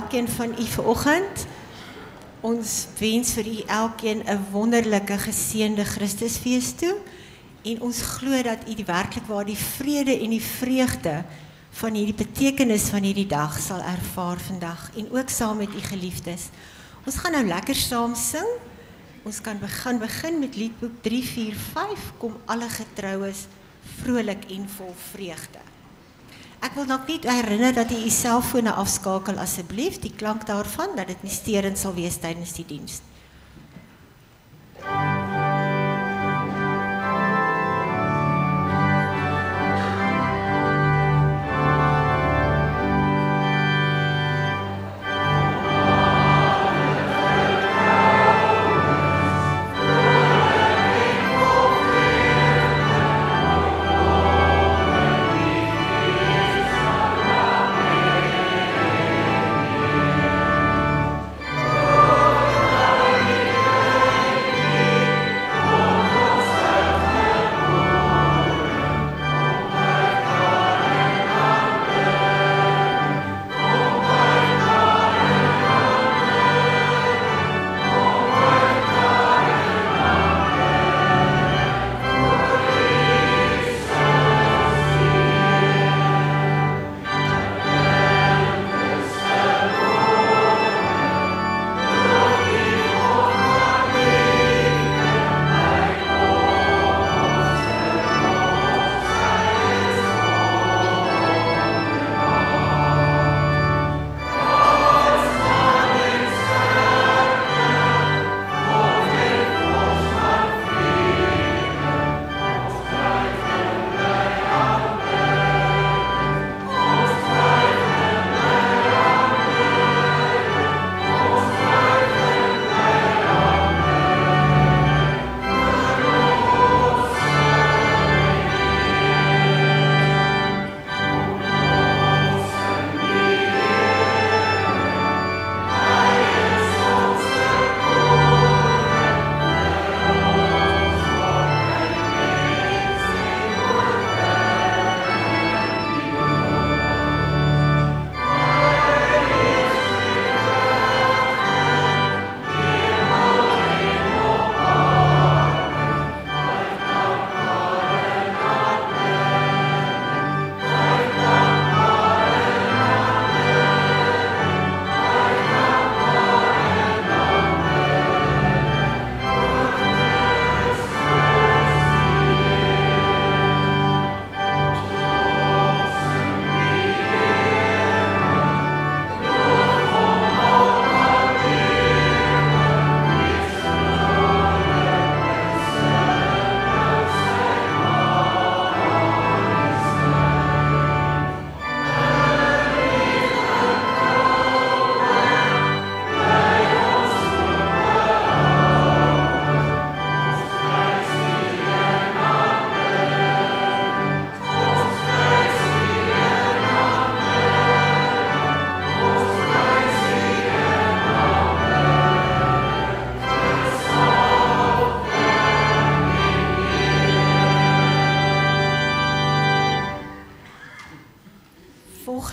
elkeen van u vanoggend. Ons wens vir u elkeen 'n wonderlike geseënde Christusfees toe. En ons glo dat u die werklik waar die vrede en die vreugde van hierdie betekenis van hierdie dag sal ervaar vandag. En ook saam met u geliefdes. Ons gaan nou lekker saam sing. Ons kan begin met liedboek 345, kom alle getroues vrolik en vol vreugde. Ek wil nog net herinner dat u u selfone afskakel asseblief, die klank daarvan, dat dit nie sterend sal wees tydens die diens. Amen.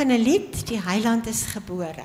Volgende lied, die Heiland is gebore.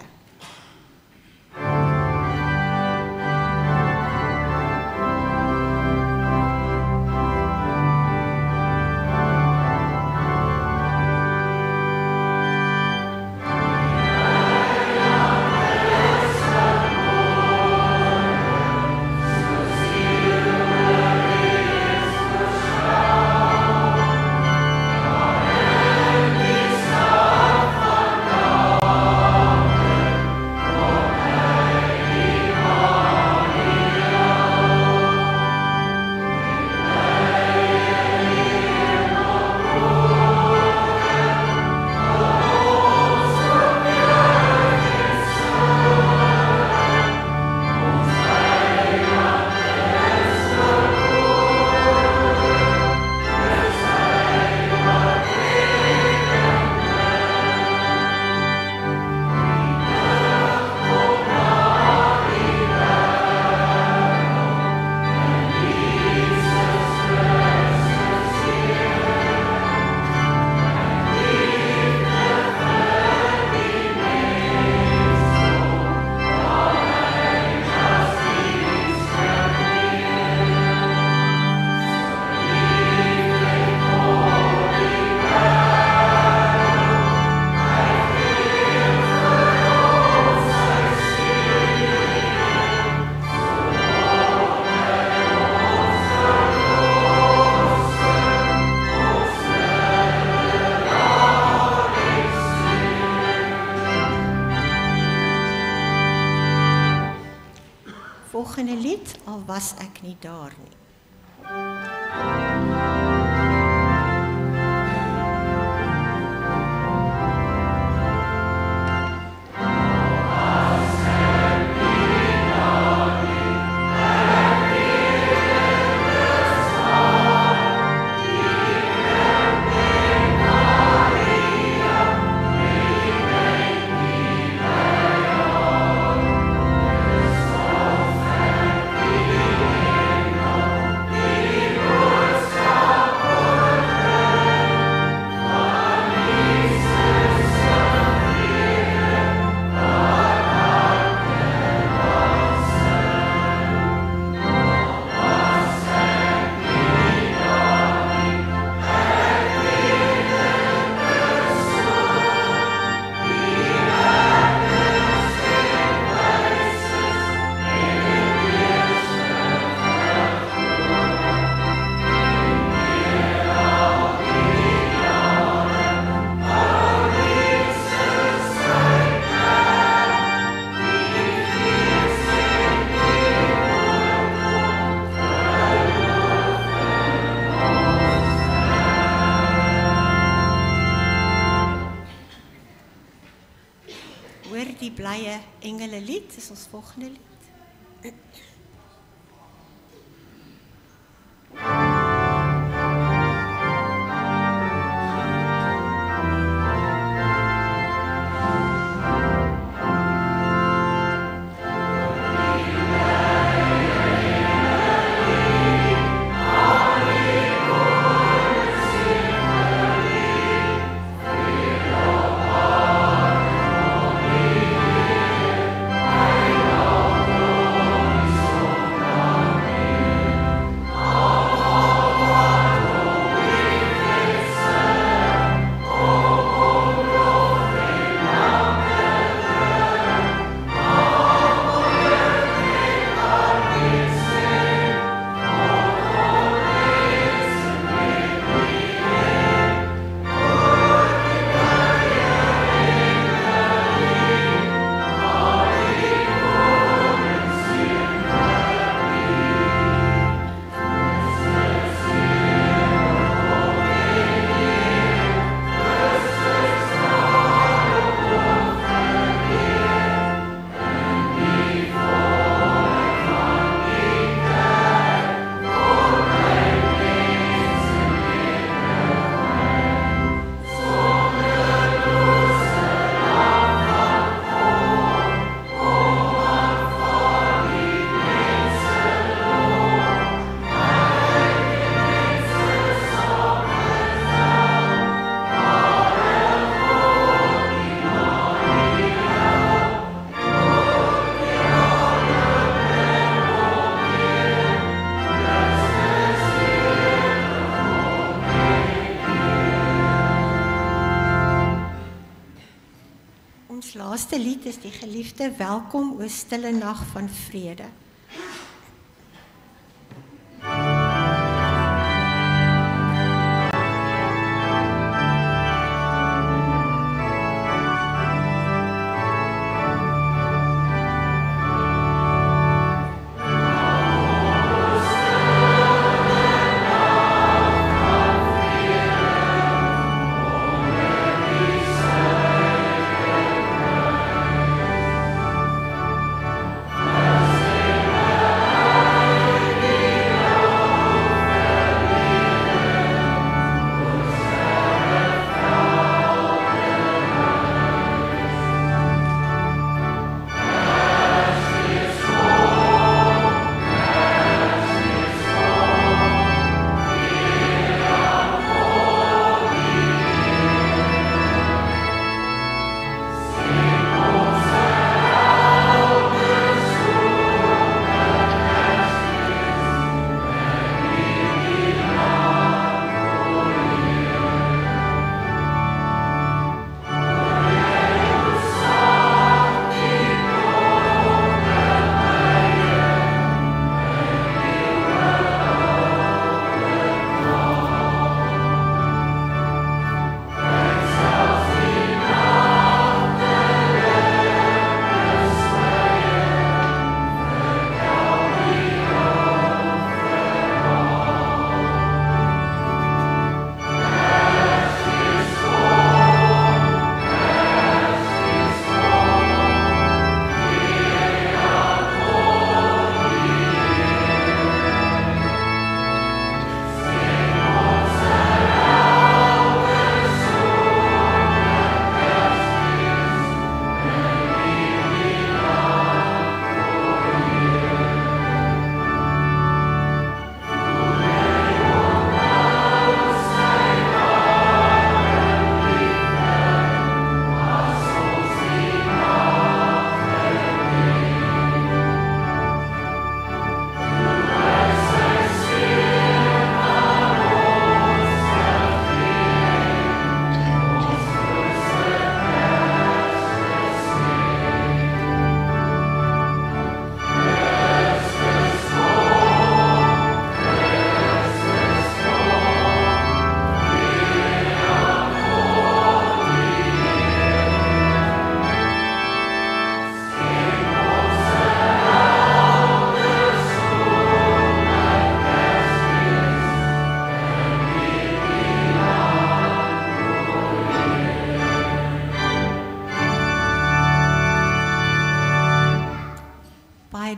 Volgende lied, al was ek nie daar nie. Die blye engele lied is ons volgende lied. Amen. laaste lied is die geliefde Welkom o stille nag van vrede.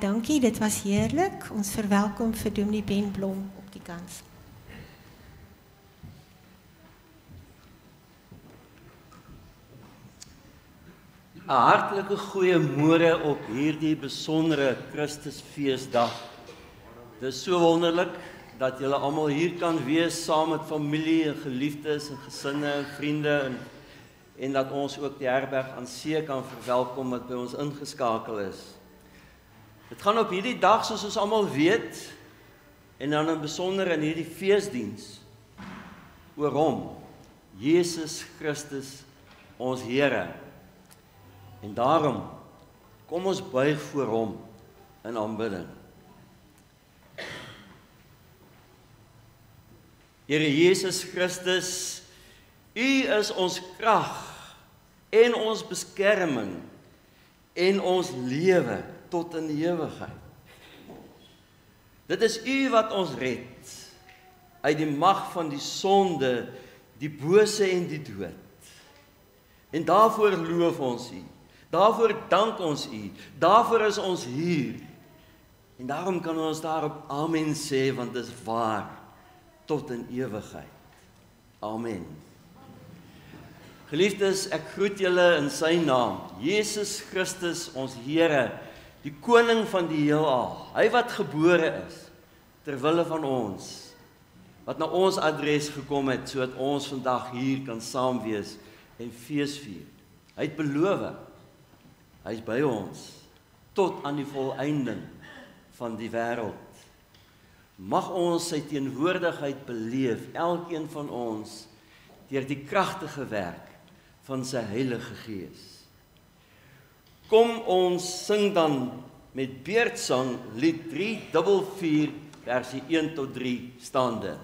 Dankie, dit was heerlik. Ons verwelkom vir Dominee Ben Blom op die kans. Een hartlike goeiemôre op hierdie besondere Christusfeesdag. Dit is so wonderlik dat julle almal hier kan wees saam met familie en geliefdes en gesinne en vriende en dat ons ook die herberg aan see kan verwelkom wat by ons ingeskakel is. Dit gaan op hierdie dag, soos ons almal weet, en dan in besonder in hierdie feesdiens, oor hom, Jesus Christus, ons Here. En daarom, kom ons buig voor hom in aanbidding. Here Jesus Christus, U is ons krag en ons beskerming en ons lewe tot in die ewigheid. Dit is U wat ons red uit die mag van die sonde, die bose en die dood. En daarvoor loof ons U. Daarvoor dank ons U. Daarvoor is ons hier. En daarom kan ons daarop amen sê, want dit is waar tot in ewigheid. Amen. Geliefdes, ek groet julle in sy naam, Jesus Christus, ons Here, die koning van die heelal, hy wat gebore is, terwille van ons, wat na ons adres gekom het, sodat ons vandag hier kan saam wees en feesvier. Hy het beloof, hy is by ons, tot aan die volleinding van die wêreld. Mag ons sy teenwoordigheid beleef, elkeen van ons, deur die kragtige werk van sy Heilige Gees. Kom ons sing dan met beurtsang lied 344 versie 1 tot 3 staande.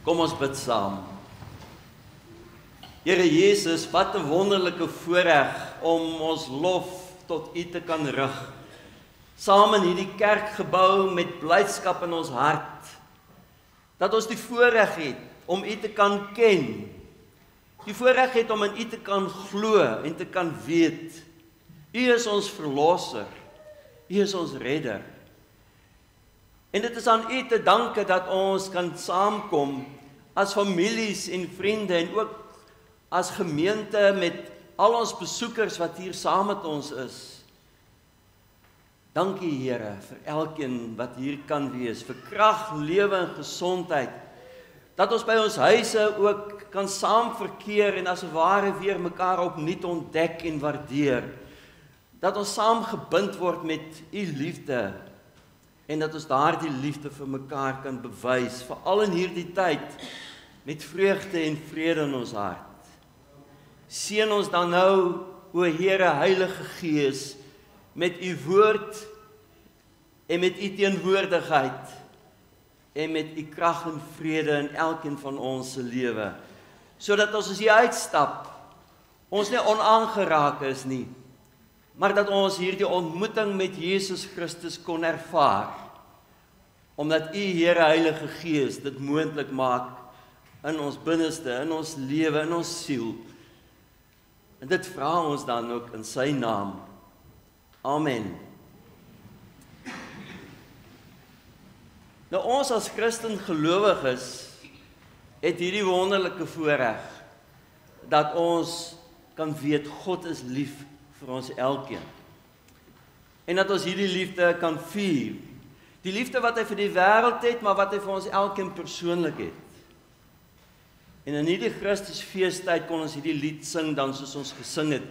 Kom ons bid saam. Here Jesus, wat 'n wonderlike voorreg om ons lof tot U te kan rig. Saam in hierdie kerkgebou met blydskap in ons hart. Dat ons die voorreg het om U te kan ken. Die voorreg het om in U te kan glo en te kan weet. U is ons verlosser. U is ons redder. En dit is aan U te danke dat ons kan saamkom as families en vriende en ook as gemeente met al ons besoekers wat hier saam met ons is. Dankie Here vir elkeen wat hier kan wees, vir krag, lewe en gesondheid. Dat ons by ons huise ook kan saam verkeer en as 'n ware weer mekaar opnuut ontdek en waardeer. Dat ons saam gebind word met U liefde en dat ons daardie liefde vir mekaar kan bewys, veral in hierdie tyd met vreugde en vrede in ons hart. Seën ons dan nou, o Here Heilige Gees, met U woord en met U teenwoordigheid en met U krag en vrede in elkeen van ons se lewe, sodat ons as hier uitstap, ons nie onaangeraak is nie, maar dat ons hierdie ontmoeting met Jesus Christus kon ervaar, omdat U Here Heilige Gees dit moontlik maak in ons binneste, in ons lewe, in ons siel. En dit vra ons dan ook in Sy naam. Amen. Nou ons as Christen gelowiges het hierdie wonderlike voorreg dat ons kan weet God is lief vir ons elkeen. En dat ons hierdie liefde kan vier. Die liefde wat hy vir die wêreld het, maar wat hy vir ons elkeen persoonlik het. En in hierdie Christusfeestyd kon ons hierdie lied sing dan soos ons gesing het,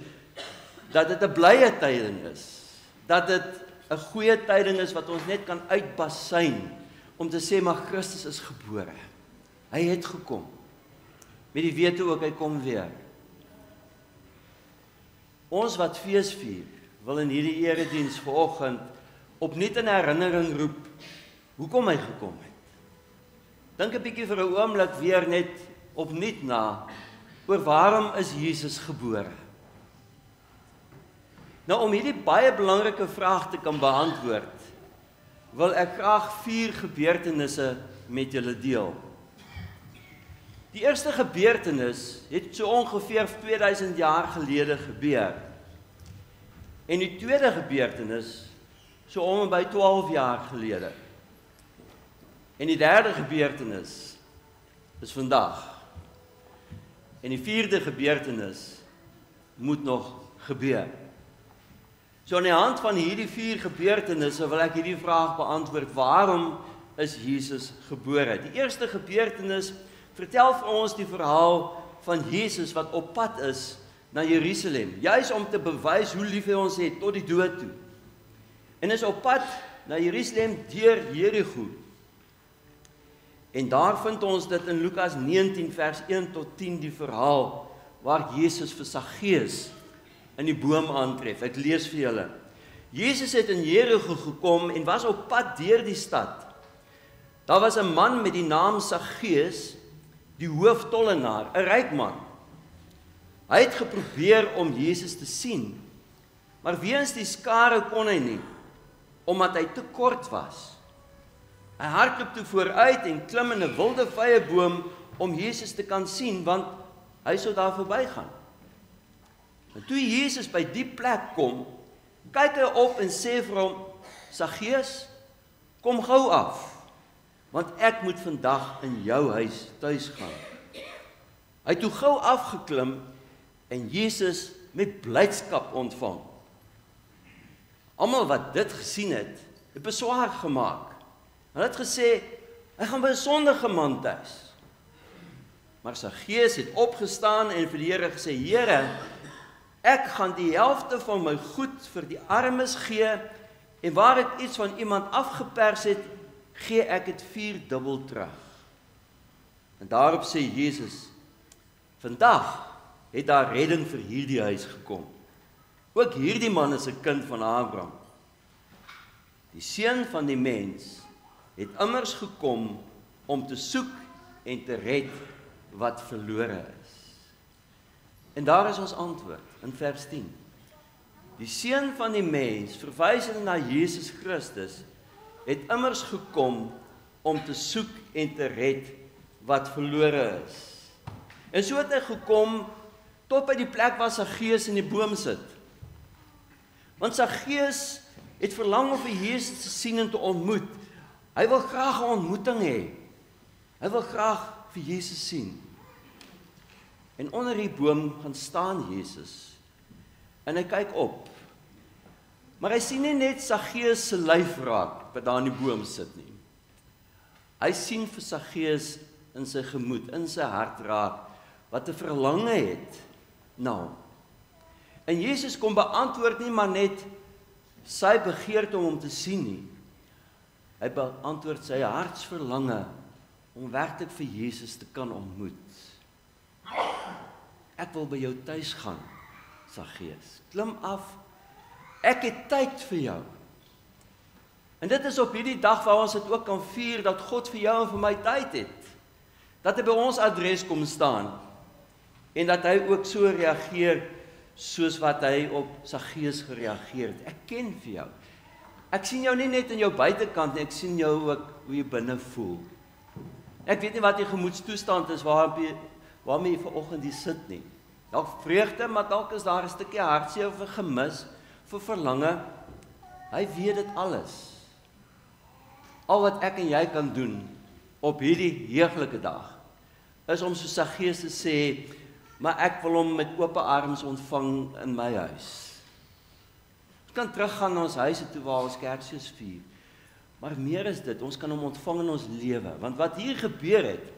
dat dit 'n blye tyding is, dat dit 'n goeie tyding is wat ons net kan uitbasyn, om te sê, maar Christus is gebore. Hy het gekom. Met die wete ook, hy kom weer. Ons wat fees vier, wil in hierdie erediens vanoggend opnuut in herinnering roep, hoekom hy gekom het. Dink 'n bietjie vir 'n oomblik weer net opnuut na, oor waarom is Jesus gebore? Nou om hierdie baie belangrike vraag te kan beantwoord, wil ek graag 4 gebeurtenisse met julle deel. Die eerste gebeurtenis het so ongeveer 2000 jaar gelede gebeur. En die tweede gebeurtenis so om en by 12 jaar gelede. En die derde gebeurtenis is vandag. En die vierde gebeurtenis moet nog gebeur. So aan die hand van hierdie 4 gebeurtenisse wil ek hierdie vraag beantwoord: waarom is Jesus gebore? Die eerste gebeurtenis vertel vir ons die verhaal van Jesus wat op pad is na Jerusalem, juis om te bewys hoe lief hy ons het tot die dood toe. En is op pad na Jerusalem deur Jerigo. En daar vind ons dit in Lukas 19 vers 1 tot 10 die verhaal waar Jesus vir Saggeus in die boom aantref. Ek lees vir julle. Jesus het in Jerigo gekom en was op pad deur die stad. Daar was 'n man met die naam Saggeus, die hooftollenaar, 'n ryk man. Hy het geprobeer om Jesus te sien, maar weens die skare kon hy nie, omdat hy te kort was. Hy hardloop toe vooruit en klim in 'n wilde vyeboom om Jesus te kan sien, want hy sou daar verbygaan. En toe Jesus by die plek kom, kyk hy op en sê vir hom: Saggeus, kom gou af, want ek moet vandag in jou huis tuis gaan. Hy het toe gou afgeklim en Jesus met blydskap ontvang. Almal wat dit gesien het, het beswaar gemaak. Hulle het gesê, hy gaan by 'n sondige man tuis. Maar Saggeus het opgestaan en vir die Here gesê: Here, ek gaan die helfte van my goed vir die armes gee, en waar ek iets van iemand afgepers het, gee ek dit 4-dubbel terug. En daarop sê Jesus: vandag het daar redding vir hierdie huis gekom. Ook hierdie man is 'n kind van Abraham. Die Seun van die mens het immers gekom om te soek en te red wat verlore is. En daar is ons antwoord in vers 10. Die Seun van die mens, verwysende na Jesus Christus, het immers gekom om te soek en te red wat verlore is. En so het hy gekom tot by die plek waar Saggeus in die boom sit. Want Saggeus het verlang om vir Jesus te sien en te ontmoet. Hy wil graag 'n ontmoeting hê. Hy wil graag vir Jesus sien. En onder die boom gaan staan Jesus. En hy kyk op. Maar hy sien nie net Saggeus se lyf raak wat daar in die boom sit nie. Hy sien vir Saggeus in sy gemoed, in sy hart raak, wat 'n verlange het na hom. En Jesus kom beantwoord nie maar net sy begeerte om hom te sien nie. Hy beantwoord sy hartsverlange om werklik vir Jesus te kan ontmoet. Ek wil by jou tuis gaan, Saggeus. Klim af. Ek het tyd vir jou. En dit is op hierdie dag waar ons dit ook kan vier, dat God vir jou en vir my tyd het. Dat hy by ons adres kom staan. En dat hy ook so reageer soos wat hy op Saggeus gereageer het. Ek ken vir jou. Ek sien jou nie net in jou buitekant nie, ek sien jou ook hoe jy binne voel. Ek weet nie wat die gemoedstoestand is waarmee jy vanoggend hier sit nie. Dalk vreugde, maar dalk is daar 'n stukkie hartseer of 'n gemis, vir verlange. Hy weet dit alles. Al wat ek en jy kan doen op hierdie heerlike dag, is om so Saggeus te sê, maar ek wil hom met oop arms ontvang in my huis. Ons kan teruggaan na ons huise toe waar ons Kersfees vier. Maar meer is dit, ons kan hom ontvang in ons lewe. Want wat hier gebeur het,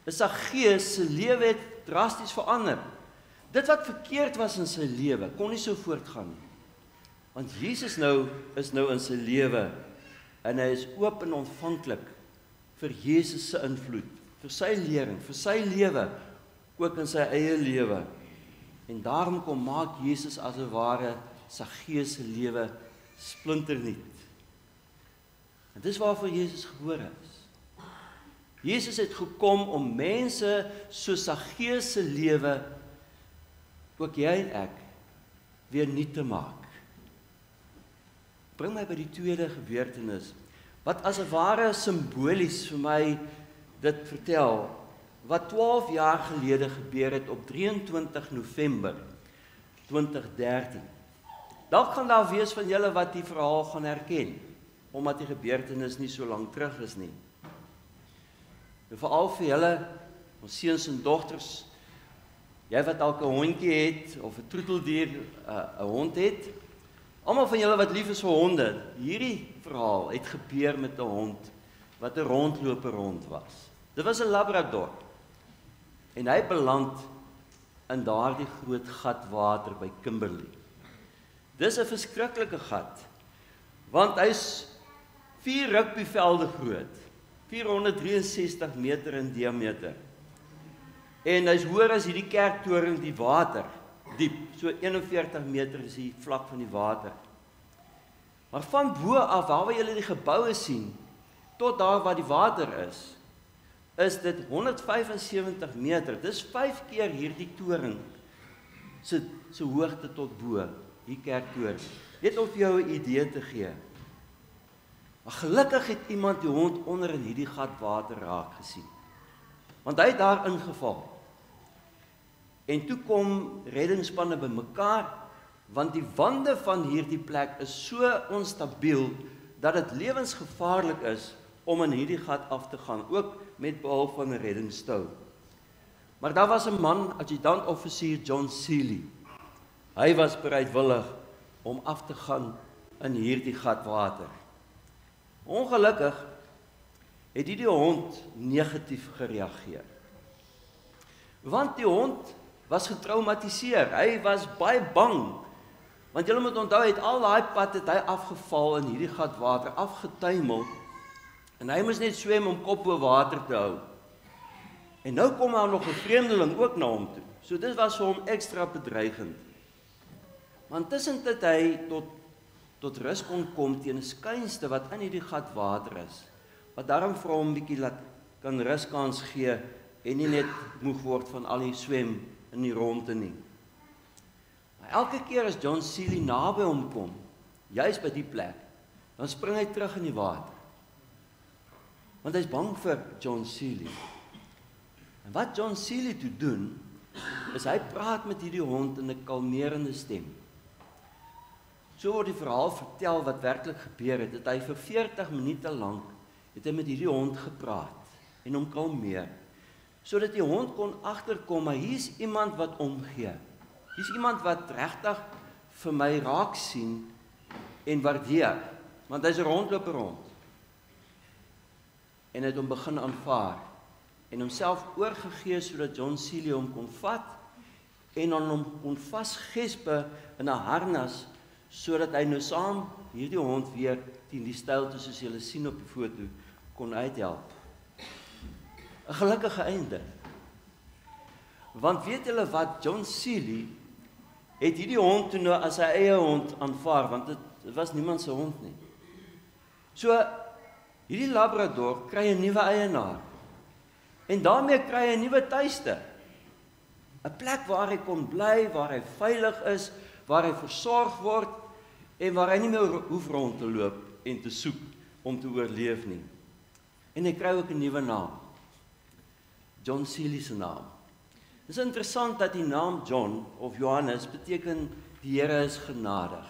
is Saggeus se lewe het drasties verander. Dit wat verkeerd was in sy lewe, kon nie so voortgaan nie. Want Jesus is nou in sy lewe, en hy is oop en ontvanklik vir Jesus se invloed, vir sy lering, vir sy lewe, ook in sy eie lewe. En daarom kom maak Jesus as 'n ware Saggeus se lewe splinternuut. En dis waarvoor Jesus gebore is. Jesus het gekom om mense so Saggeus se lewe, ook jy en ek, weer nuut te maak. Bring my by die tweede gebeurtenis, wat as 'n ware simbolies vir my dit vertel, wat 12 jaar gelede gebeur het op 23 November 2013. Dalk gaan daar wees van julle wat die verhaal gaan herken, omdat die gebeurtenis nie so lank terug is nie. En veral vir julle, ons seuns en dogters, jy wat dalk 'n hondjie het, of 'n troeteldier, 'n hond het, almal van julle wat lief is vir honde, hierdie verhaal het gebeur met 'n hond, wat 'n rondloper hond was. Dit was 'n Labrador, en hy beland in daardie groot gat water by Kimberley. Dis 'n verskriklike gat, want hy's 4 rugbyvelde groot, 463 meter in diameter. En hy's hoër as hierdie kerktoring die water, diep, so 41 meter is die vlak van die water. Maar van bo af, waar julle die geboue sien, tot daar waar die water is dit 175 meter. Dis 5 keer hierdie toring se hoogte tot bo, die kerktoring. Net om vir jou 'n idee te gee. Maar gelukkig het iemand die hond onder in hierdie gat water raak gesien. Want hy het daar ingeval. En toe kom reddingsspanne bymekaar, want die wande van hierdie plek is so onstabiel, dat dit lewensgevaarlik is om in hierdie gat af te gaan, ook met behulp van 'n reddingsstou. Maar daar was 'n man, adjutant-offisier John Seeley. Hy was bereidwillig om af te gaan in hierdie gat water. Ongelukkig het die hond negatief gereageer. Want die hond was getraumatiseer, hy was baie bang, want julle moet onthou, al daai pad het hy afgeval in hierdie gat water, afgetuimel, en hy moes net swem om kop bo water te hou. En nou kom daar nog 'n vreemdeling ook na hom toe, so dit was vir hom ekstra bedreigend. Want tussentyd hy tot rus kon kom teen 'n skuinste wat in hierdie gat water is, wat daarom vir hom 'n bietjie kan ruskans gee en nie net moeg word van al die swem in die ronde nie. Maar elke keer as John Seeley naby hom kom, juis by die plek, dan spring hy terug in die water. Want hy's bang vir John Seeley. En wat John Seeley toe doen, is hy praat met hierdie hond in 'n kalmerende stem. So word die verhaal vertel wat werklik gebeur het, dat hy vir 40 minute lank het hy met hierdie hond gepraat en hom kalmeer, sodat die hond kon agterkom, maar hier's iemand wat omgee. Hier's iemand wat regtig vir my raak sien en waardeer, want hy's 'n rondloper hond. En hy het hom begin aanvaar en homself oorgegee sodat John Seeley hom kon vat en aan hom kon vasgespe in 'n harnas, sodat hy nou saam hierdie hond weer teen die steilte soos julle sien op die foto kon uithelp. 'n Gelukkige einde. Want weet julle wat, John Seeley het hierdie hond toe nou as sy eie hond aanvaar, want dit was niemand se hond nie. So hierdie Labrador kry 'n nuwe eienaar. En daarmee kry hy 'n nuwe tuiste. 'n Plek waar hy kon bly, waar hy veilig is, waar hy versorg word en waar hy nie meer hoef rond te loop en te soek om te oorleef nie. En hy kry ook 'n nuwe naam. John Seeley se naam. Dit is interessant dat die naam John of Johannes beteken die Here is genadig.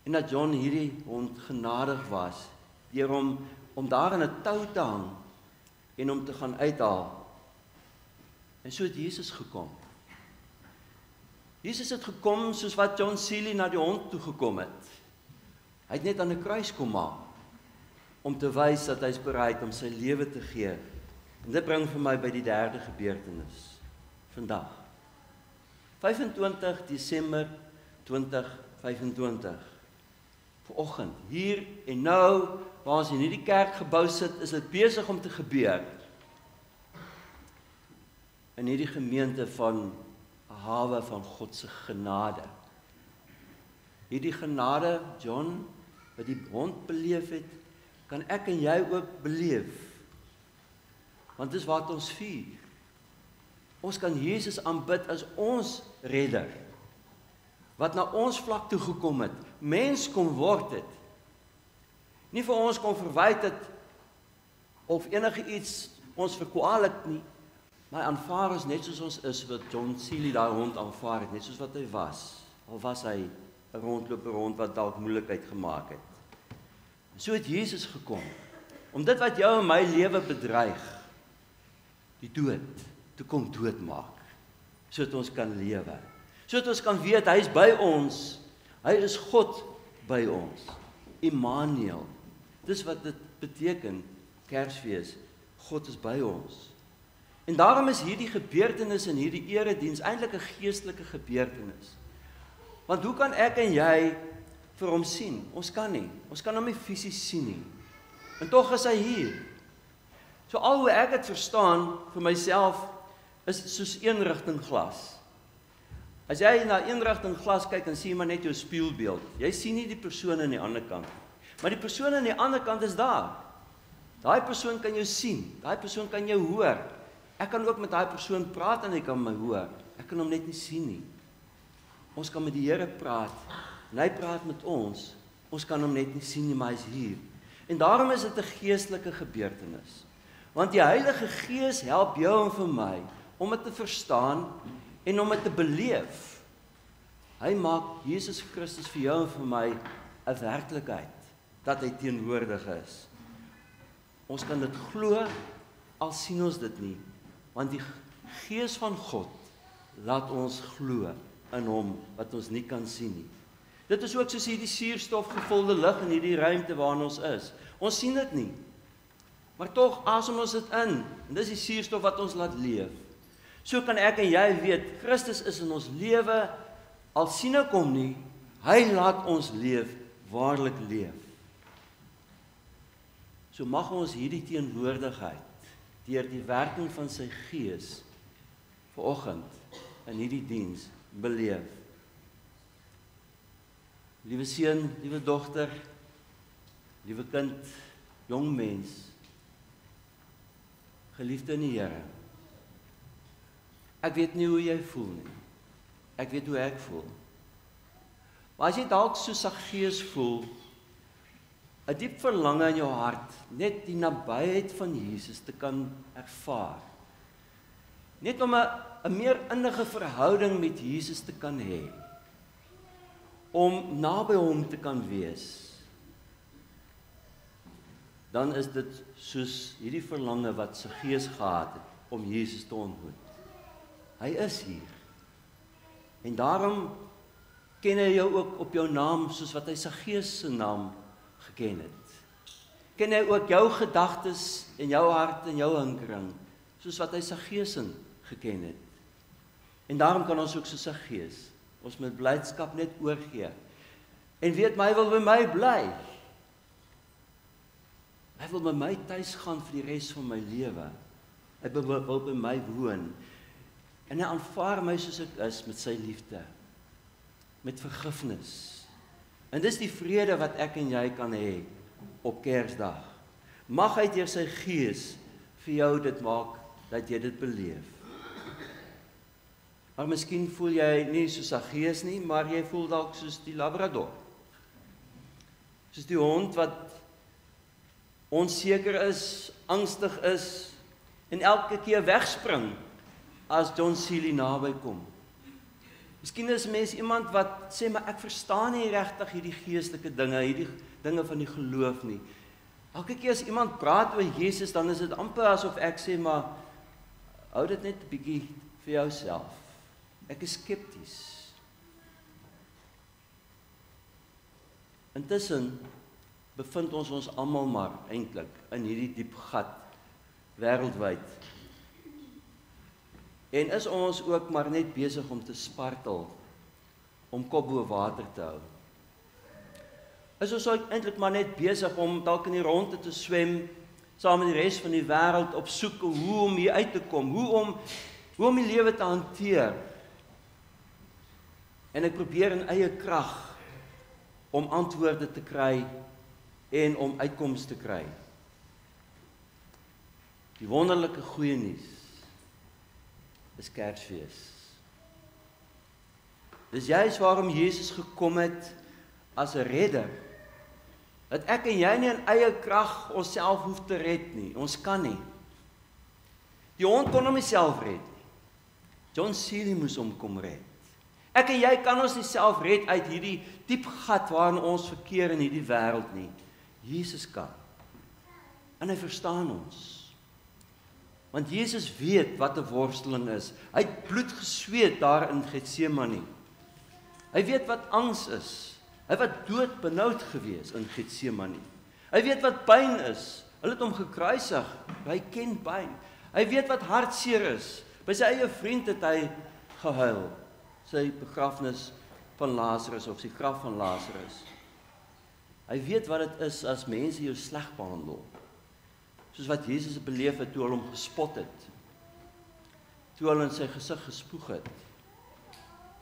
En dat John hierdie hond genadig was deur hom om daar in 'n tou te hang en hom te gaan uithaal. En so het Jesus gekom. Jesus het gekom soos wat John Seeley na die hond toe gekom het. Hy het net aan 'n kruis kom maak om te wys dat hy is bereid om sy lewe te gee. En dit bring vir my by die derde gebeurtenis. Vandag. 25 Desember 2025. Vanoggend, hier en nou, waar ons in hierdie kerkgebou sit, is dit besig om te gebeur. In hierdie gemeente van 'n hawe van God se genade. Hierdie genade, John, wat die hond beleef het, kan ek en jy ook beleef. Want dis wat ons vier. Ons kan Jesus aanbid as ons redder, wat na ons vlak toe gekom het, mens kom word het. Nie vir ons kom verwyd het, of enige iets ons verkwalik nie, maar aanvaar ons net soos ons is, wat John Seeley daai hond aanvaar het, net soos wat hy was, al was hy 'n rondloper hond wat dalk moeilikheid gemaak het. En so het Jesus gekom, om dit wat jou en my lewe bedreig, die dood, te kom doodmaak, sodat ons kan lewe, sodat ons kan weet, hy is by ons, hy is God by ons, Immanuel, dis wat dit beteken, Kersfees, God is by ons. En daarom is hierdie gebeurtenis en hierdie erediens eintlik 'n geestelike gebeurtenis. Want hoe kan ek en jy vir hom sien? Ons kan nie. Ons kan hom nie fisies sien nie. En tog is hy hier. So al hoe ek dit verstaan vir myself is soos eenrigting glas. As jy na eenrigting glas kyk, dan sien jy maar net jou spieelbeeld. Jy sien nie die persoon aan die ander kant. Maar die persoon aan die ander kant is daar. Daai persoon kan jou sien. Daai persoon kan jou hoor. Ek kan ook met daai persoon praat en hy kan my hoor. Ek kan hom net nie sien nie. Ons kan met die Here praat en hy praat met ons. Ons kan hom net nie sien nie, maar hy is hier. En daarom is dit 'n geestelike gebeurtenis. Want die Heilige Gees help jou en vir my om dit te verstaan en om dit te beleef. Hy maak Jesus Christus vir jou en vir my 'n werklikheid, dat hy teenwoordig is. Ons kan dit glo, al sien ons dit nie, want die Gees van God laat ons glo in hom, wat ons nie kan sien nie. Dit is ook soos hierdie suurstofgevulde lug in hierdie ruimte waarin ons is. Ons sien dit nie, maar tog asem ons dit in, en dis die suurstof wat ons laat leef. So kan ek en jy weet, Christus is in ons lewe, al sien ek hom nie, hy laat ons leef, waarlik leef. So mag ons hierdie teenwoordigheid, deur die werking van sy Gees, vanoggend in hierdie diens beleef. Liewe seun, liewe dogter, liewe kind, jong mens, geliefde in die Here, ek weet nie hoe jy voel nie, ek weet hoe ek voel, maar as jy dalk so Saggeus voel, 'n diep verlange in jou hart, net die nabyheid van Jesus te kan ervaar, net om 'n meer innige verhouding met Jesus te kan hê, om naby hom te kan wees, dan is dit soos hierdie verlange wat Saggeus gehad het, om Jesus te ontmoet. Hy is hier. En daarom ken hy jou ook op jou naam, soos wat hy Saggeus se naam geken het. Ken hy ook jou gedagtes en jou hart en jou hinkering, soos wat hy Saggeus geken het. En daarom kan ons ook so Saggeus, ons met blydskap net oorgee. En weet my, hy wil by my bly. Hy wil by my tuis gaan vir die res van my lewe. Hy wil by my woon. En hy aanvaar my soos ek is met sy liefde, met vergifnis. En dis die vrede wat ek en jy kan hê op Kersdag. Mag hy deur sy Gees vir jou dit maak, dat jy dit beleef. Maar miskien voel jy nie soos Saggeus nie, maar jy voel dalk soos die Labrador. Soos die hond wat onseker is, angstig is, en elke keer wegspring, as John Seeley naby kom. Miskien is mens iemand wat sê, maar ek verstaan nie regtig hierdie geestelike dinge, hierdie dinge van die geloof nie. Elke keer as iemand praat oor Jesus, dan is dit amper asof ek sê, maar hou dit net 'n bietjie vir jouself. Ek is skepties. Intussen bevind ons almal maar eintlik in hierdie diep gat wêreldwyd. En is ons ook maar net besig om te spartel, om kop bo water te hou. Is ons ook eintlik maar net besig om dalk in die ronde te swem, saam met die res van die wêreld op soek hoe om hier uit te kom, hoe om die lewe te hanteer. En ek probeer in eie krag om antwoorde te kry en om uitkomste te kry. Die wonderlike goeie nuus is Kersfees. Dis juist waarom Jesus gekom het as 'n redder. Dat ek en jy nie in eie krag onsself hoef te red nie. Ons kan nie. Die hond kon hom nie self red nie. John Seeley moes hom kom red. Ek en jy kan ons nie self red uit hierdie diep gat waarin ons verkeer in hierdie wêreld nie. Jesus kan. En hy verstaan ons. Want Jesus weet wat 'n worsteling is. Hy het bloed gesweet daar in Getsemane. Hy weet wat angs is. Hy wat dood benoud gewees in Getsemane. Hy weet wat pyn is. Hulle het hom gekruisig. Hy ken pyn. Hy weet wat hartseer is. By sy eie vriend het hy gehuil. Sy begrafnis van Lazarus of sy graf van Lazarus. Hy weet wat dit is as mense jou sleg behandel. Soos wat Jesus beleef het toe hulle hom gespot het. Toe hulle in sy gesig gespoeg het.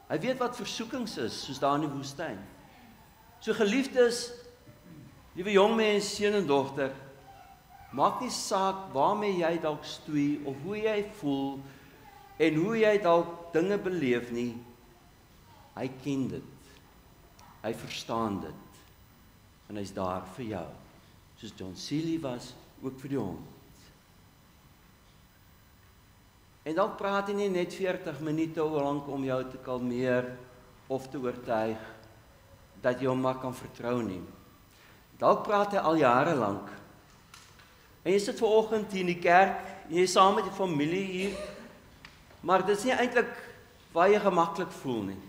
Hy weet wat versoekings is, soos daar in die woestyn. So geliefdes, liewe jong mens, seun en dogter, maak nie saak waarmee jy dalk stoei of hoe jy voel en hoe jy dalk dinge beleef nie. Hy ken dit. Hy verstaan dit. En hy's daar vir jou. Soos John Seeley was, ook vir die hond. En dan praat hy nie net 40 minute lank om jou te kalmeer of te oortuig dat jy hom maar kan vertrou nie. Dalk praat hy al jare lank. En jy sit vanoggend hier in die kerk, en jy is saam met die familie hier, maar dit is nie eintlik waar jy gemaklik voel nie.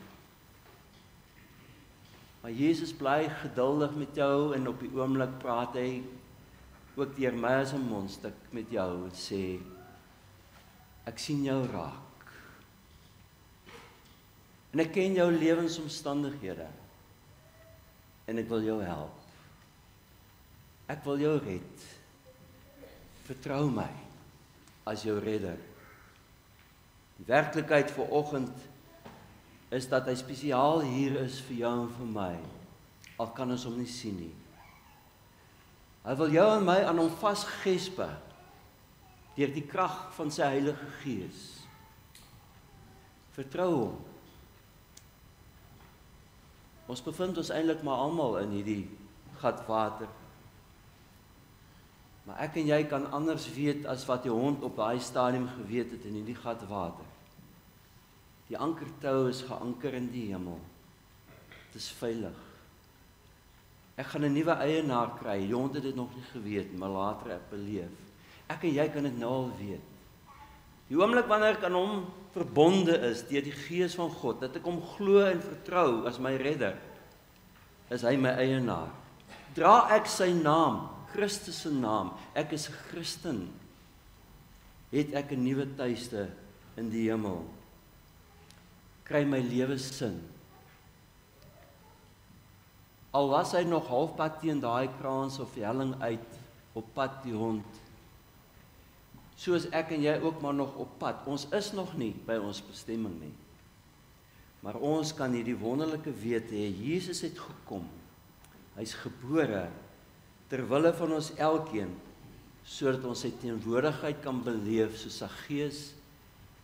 Maar Jesus bly geduldig met jou en op die oomblik praat hy ook deur my as 'n mondstuk met jou en sê, ek sien jou raak. En ek ken jou lewensomstandighede. En ek wil jou help. Ek wil jou red. Vertrou my as jou redder. Die werklikheid vanoggend is dat hy spesiaal hier is vir jou en vir my. Al kan ons hom nie sien nie. Hy wil jou en my aan hom vasgespe deur die krag van sy Heilige Gees. Vertrou hom. Ons bevind ons eintlik maar almal in hierdie gat water. Maar ek en jy kan anders weet as wat die hond op daai stadium geweet het in hierdie gat water. Die ankertou is geanker in die hemel. Dit is veilig. Ek gaan 'n nuwe eienaar kry. Die hond het dit nog nie geweet, maar later ek beleef. Ek en jy kan dit nou al weet. Die oomblik wanneer ek aan hom verbonde is deur die Gees van God, dat ek hom glo en vertrou as my redder, is hy my eienaar. Dra ek sy naam, Christus se naam, ek is 'n Christen, het ek 'n nuwe tuiste in die hemel. Kry my lewe sin. Al was hy nog halfpad teen daai kraans of helling uit, op pad die hond, soos ek en jy ook maar nog op pad. Ons is nog nie by ons bestemming nie. Maar ons kan hierdie wonderlike wete hê, Jesus het gekom. Hy's gebore terwille van ons elkeen, sodat ons sy teenwoordigheid kan beleef soos sy Gees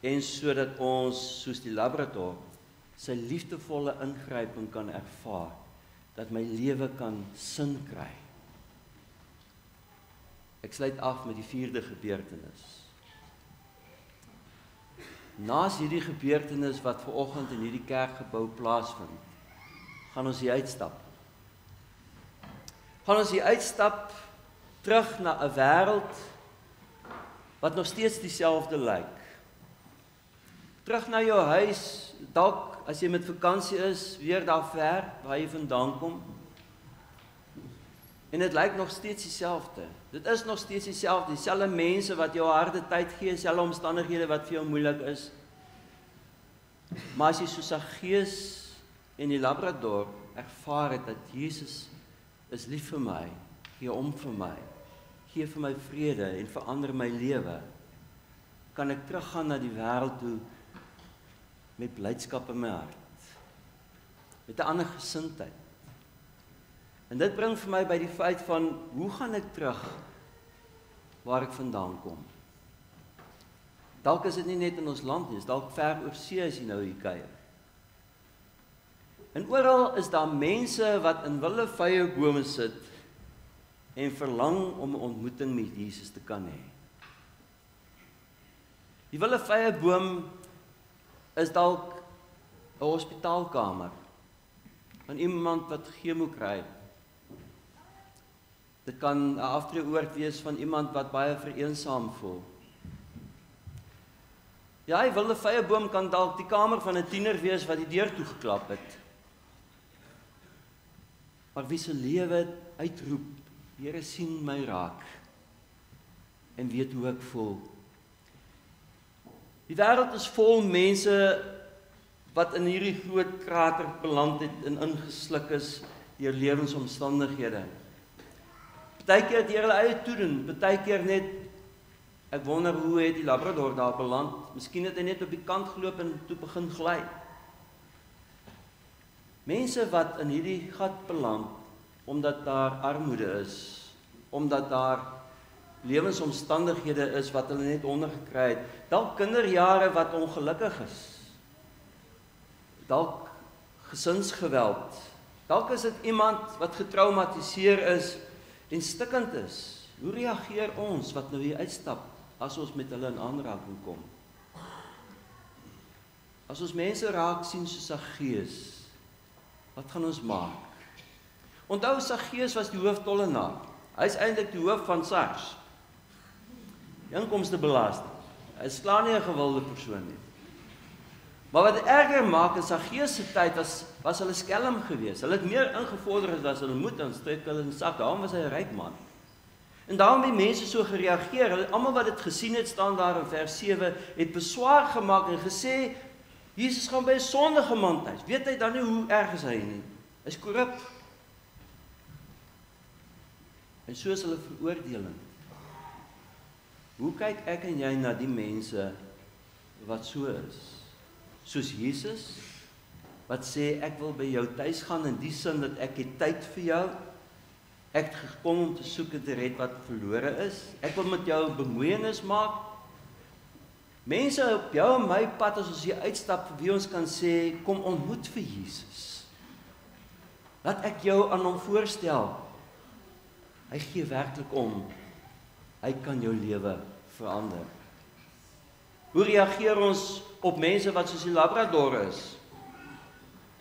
en sodat ons, soos die labrador, sy liefdevolle ingryping kan ervaar, dat my lewe kan sin kry. Ek sluit af met die 4de gebeurtenis. Naas hierdie gebeurtenis wat vanoggend in hierdie kerkgebou plaasvind, gaan ons hier uitstap. Gaan ons hier uitstap terug na 'n wêreld wat nog steeds dieselfde lyk. Terug na jou huis, dalk as jy met vakansie is, weer daar ver waar jy vandaan kom. En dit lyk nog steeds dieselfde. Dit is nog steeds dieselfde. Dieselfde mense wat jou harde tyd gee, dieselfde omstandighede wat vir jou moeilik is. Maar as jy soos sy Gees en die labrador ervaar het dat Jesus is lief vir my, gee om vir my, gee vir my vrede en verander my lewe, kan ek teruggaan na die wêreld toe met blydskap in my hart, met 'n ander gesindheid. En dit bring vir my by die feit van, hoe gaan ek terug waar ek vandaan kom? Dalk is dit nie net in ons land nie, is dalk ver oor see as jy nou hier kuier. En oral is daar mense wat in willevye bome sit en verlang om 'n ontmoeting met Jesus te kan hê. Die willevye boom is dalk 'n hospitaalkamer van iemand wat chemo kry. Dit kan 'n aftreeoord wees van iemand wat baie vereensaam voel. Ja, die wilde vyeboom kan dalk die kamer van 'n tiener wees wat die deur toegeklap het. Maar wie se lewe uitroep, Here sien my raak en weet hoe ek voel. Die wêreld is vol mense wat in hierdie groot krater beland het en ingesluk is deur lewensomstandighede. Partykeer deur hulle eie toedoen, partykeer net, ek wonder hoe het die Labrador daar beland, miskien het hy net op die kant geloop en toe begin gly. Mense wat in hierdie gat beland, omdat daar armoede is, omdat daar lewensomstandighede is wat hulle net ondergekry het, dalk kinderjare wat ongelukkig is, dalk gesinsgeweld, dalk is dit iemand wat getraumatiseer is en stikkend is. Hoe reageer ons wat nou hier uitstap as ons met hulle in aanraking kom? As ons mense raak sien soos Saggeus, wat gaan ons maak? Onthou, Saggeus was die hooftollenaar. Hy is eintlik die hoof van SARS. Die inkomstebelasting. Hy is klaar nie 'n gewilde persoon nie. Maar wat erger maak, in Saggeus se tyd was hulle skelm geweest. Hulle het meer ingevorder as hulle moet en steek hulle in sak. Daarom was hy 'n ryk man. En daarom het mense so gereageer. Hulle almal wat dit gesien het, staan daar in vers 7, het beswaar gemaak en gesê, Jesus gaan by 'n sondige man tuis. Weet hy dan nie hoe erg is hy nie? Hy's korrup. En so is hulle veroordeling. Hoe kyk ek en jy na die mense wat so is? Soos Jesus, wat sê, ek wil by jou tuis gaan in die sin dat ek het tyd vir jou. Ek het gekom om te soek en te red wat verlore is. Ek wil met jou bemoeienis maak. Mense op jou en my pad, as ons hier uitstap, vir wie ons kan sê, kom ontmoet vir Jesus. Laat ek jou aan hom voorstel. Hy gee werklik om. Hy kan jou lewe verander. Hoe reageer ons op mense wat soos die Labrador is?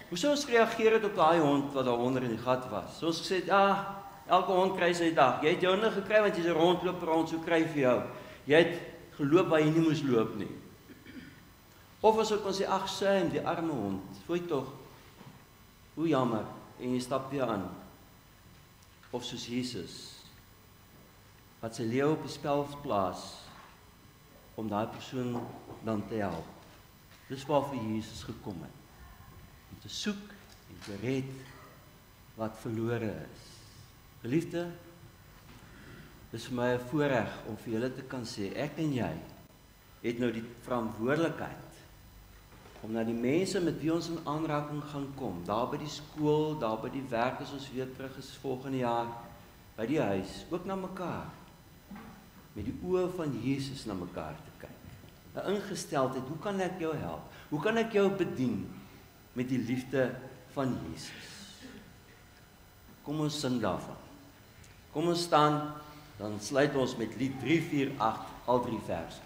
Hoe sou ons reageer het op daai hond wat daar onder in die gat was? So ons gesê, elke hond kry sy dag. Jy het jou nie gekry want jy's 'n rondloop rond, so kry vir jou. Jy het geloop waar jy nie moes loop nie. Of as ek kon sê, ag Sam, die arme hond, fooi tog. Hoe jammer, en jy stap weer aan. Of soos Jesus, wat sy lewe op die spel plaas, om daai persoon dan te help. Dis waarvoor Jesus gekom het. Om te soek en te red wat verlore is. Geliefde, dis vir my 'n voorreg om vir julle te kan sê, ek en jy het nou die verantwoordelikheid om na die mense met wie ons in aanraking gaan kom, daar by die skool, daar by die werk as ons weer terug is volgende jaar, by die huis, ook na mekaar, met die oë van Jesus na mekaar te kyk. 'n Ingesteldheid, hoe kan ek jou help? Hoe kan ek jou bedien met die liefde van Jesus? Kom ons sing daarvan. Kom ons staan, dan sluit ons met lied 348, al 3 verse.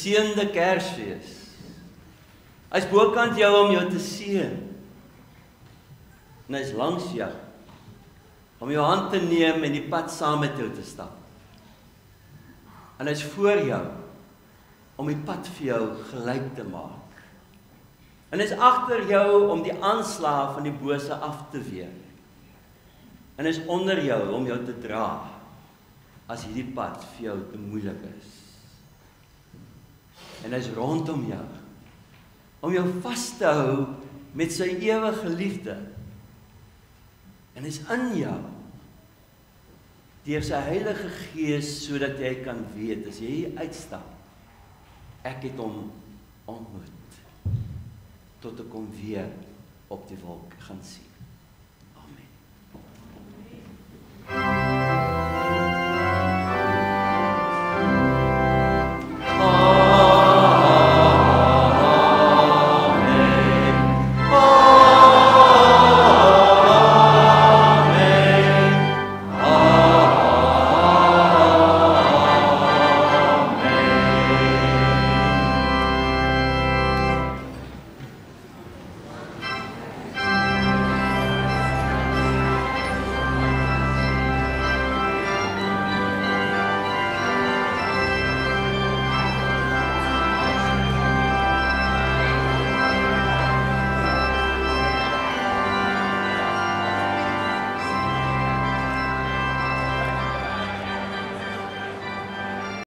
geseënde Kersfees. Hy's bokant jou om jou te seën. En hy's langs jou om jou hand te neem en die pad saam met jou te stap. En hy's voor jou om die pad vir jou gelyk te maak. En hy's agter jou om die aanslae van die bose af te weer. En hy's onder jou om jou te dra as hierdie pad vir jou te moeilik is. En hy's rondom jou om jou vas te hou met sy ewige liefde. En hy's in jou deur sy Heilige Gees sodat jy kan weet as jy hier uitstap, ek het hom ontmoet tot ek hom weer op die wolk gaan sien.